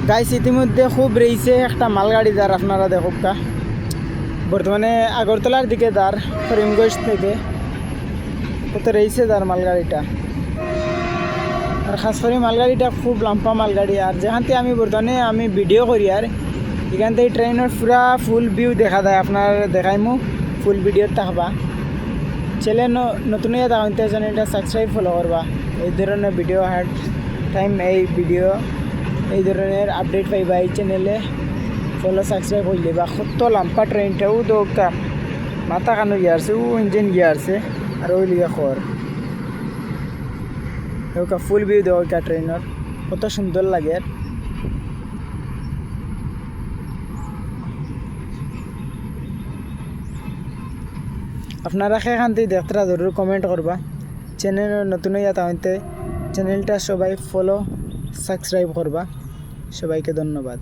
Guys ইতিমধ্যে খুব রয়েছে একটা মালগাড়ি দাঁড় আপনারা দেখুক কা বর্তমানে আগরতলার দিকে দাঁড় করিমগঞ্জ থেকে কত রয়েছে দাঁড় মালগাড়িটা। আর খাস করে মালগাড়িটা খুব লম্বা মালগাড়ি। আর যেখান থেকে আমি বর্তমানে ভিডিও করি আর এখান থেকে ট্রেনের পুরা ফুল ভিউ দেখা যায়, আপনার দেখাইমু ফুল ভিডিও থাকবা। চ্যানেল নতুন থাকতে চ্যানেলটা সাবস্ক্রাইব ফলো করবা। এই ধরনের ভিডিও হার টাইম এই ধরনের আপডেট পাইবা এই চ্যানেলে। ফলো সাবস্ক্রাইব করলে বা কত লম্বা ট্রেনটাও দৌকা মাথা কানো গিয়ারছে ও ইঞ্জিন গিয়ারছে আর ওই লিগে খর ওকা ফুল ভিউ দেওয়া ট্রেনের কত সুন্দর লাগে। আপনারা সেখান থেকে দেখতে জরুর কমেন্ট করবা। চ্যানেল নতুন তাহলে চ্যানেলটা সবাই ফলো সাবস্ক্রাইব করবা। সবাইকে ধন্যবাদ।